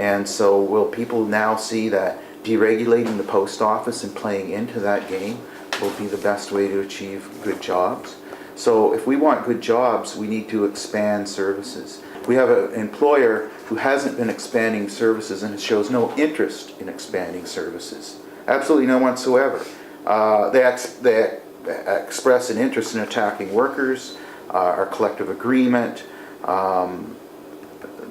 And so will people now see that deregulating the post office and playing into that game will be the best way to achieve good jobs? So if we want good jobs, we need to expand services. We have an employer who hasn't been expanding services and shows no interest in expanding services. Absolutely none whatsoever. They express an interest in attacking workers, our collective agreement.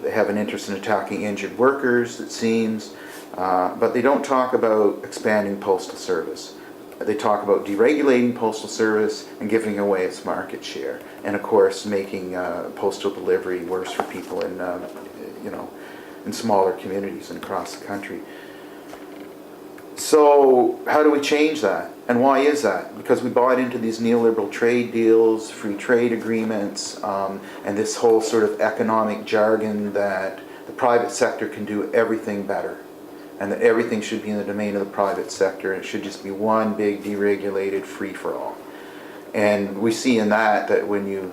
They have an interest in attacking injured workers, it seems, but they don't talk about expanding postal service. They talk about deregulating postal service and giving away its market share, and of course making postal delivery worse for people in, in smaller communities and across the country. So how do we change that? And why is that? Because we bought into these neoliberal trade deals, free trade agreements, and this whole sort of economic jargon that the private sector can do everything better, and that everything should be in the domain of the private sector, and it should just be one big deregulated free-for-all. And we see in that when you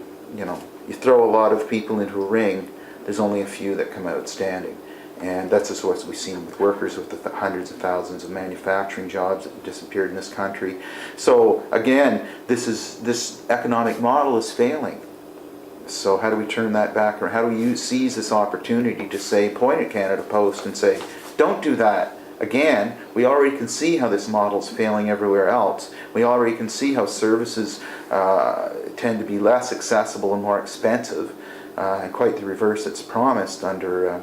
throw a lot of people into a ring, there's only a few that come out standing. And that's just what we've seen with workers, with the hundreds of thousands of manufacturing jobs that disappeared in this country. So again, this economic model is failing. So how do we turn that back, or how do we seize this opportunity to say, point at Canada Post and say, don't do that again? We already can see how this model is failing everywhere else. We already can see how services tend to be less accessible and more expensive, and quite the reverse that's promised under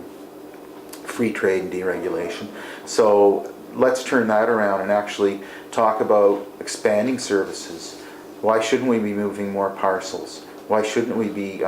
free trade and deregulation. So let's turn that around and actually talk about expanding services. Why shouldn't we be moving more parcels? Why shouldn't we be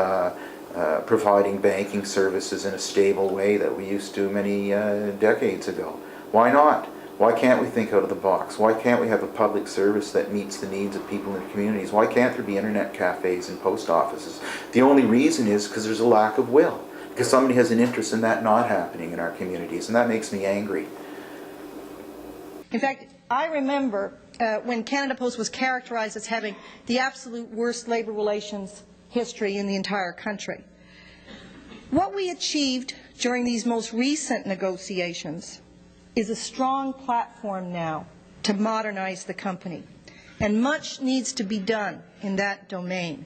providing banking services in a stable way that we used to many decades ago? Why not? Why can't we think out of the box? Why can't we have a public service that meets the needs of people in the communities? Why can't there be internet cafes and post offices? The only reason is because there's a lack of will. Because somebody has an interest in that not happening in our communities, and that makes me angry. In fact, I remember when Canada Post was characterized as having the absolute worst labour relations history in the entire country. What we achieved during these most recent negotiations is a strong platform now to modernize the company, and much needs to be done in that domain.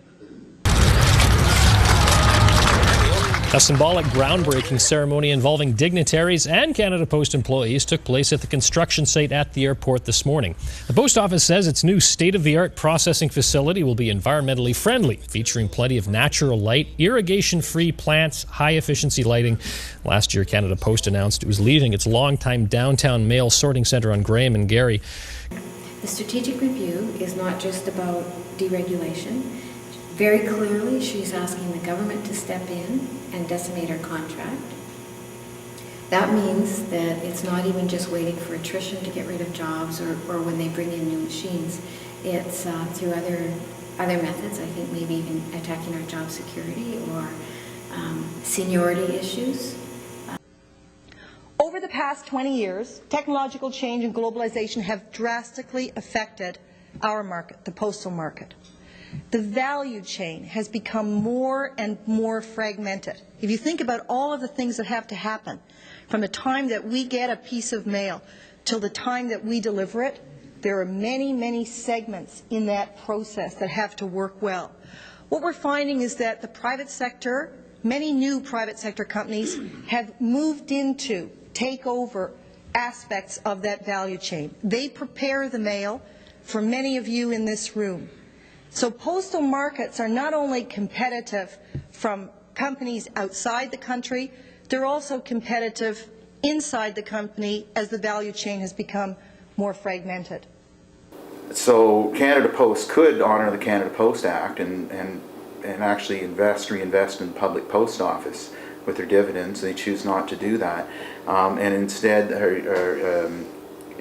A symbolic groundbreaking ceremony involving dignitaries and Canada Post employees took place at the construction site at the airport this morning. The post office says its new state-of-the-art processing facility will be environmentally friendly, featuring plenty of natural light, irrigation-free plants, high-efficiency lighting. Last year, Canada Post announced it was leaving its longtime downtown mail sorting centre on Graham and Gary. The strategic review is not just about deregulation. Very clearly, she's asking the government to step in and decimate our contract. That means that it's not even just waiting for attrition to get rid of jobs or when they bring in new machines. It's through other methods, I think maybe even attacking our job security or seniority issues. Over the past 20 years, technological change and globalization have drastically affected our market, the postal market. The value chain has become more and more fragmented. If you think about all of the things that have to happen, from the time that we get a piece of mail till the time that we deliver it, there are many, many segments in that process that have to work well. What we're finding is that the private sector, many new private sector companies have moved into, take over aspects of that value chain. They prepare the mail for many of you in this room. So postal markets are not only competitive from companies outside the country, they're also competitive inside the company as the value chain has become more fragmented. So Canada Post could honour the Canada Post Act and actually reinvest in the public post office with their dividends. They choose not to do that, and instead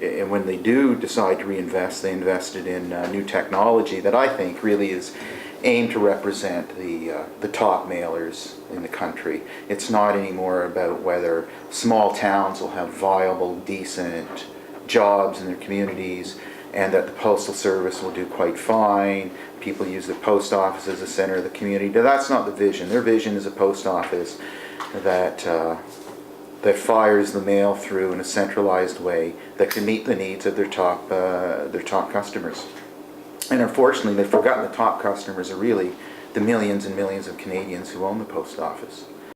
and when they do decide to reinvest, they invested in new technology that I think really is aimed to represent the top mailers in the country. It's not anymore about whether small towns will have viable, decent jobs in their communities and that the Postal Service will do quite fine. People use the post office as a center of the community. That's not the vision. Their vision is a post office that that fires the mail through in a centralized way that can meet the needs of their top customers. And unfortunately, they've forgotten the top customers are really the millions and millions of Canadians who own the post office.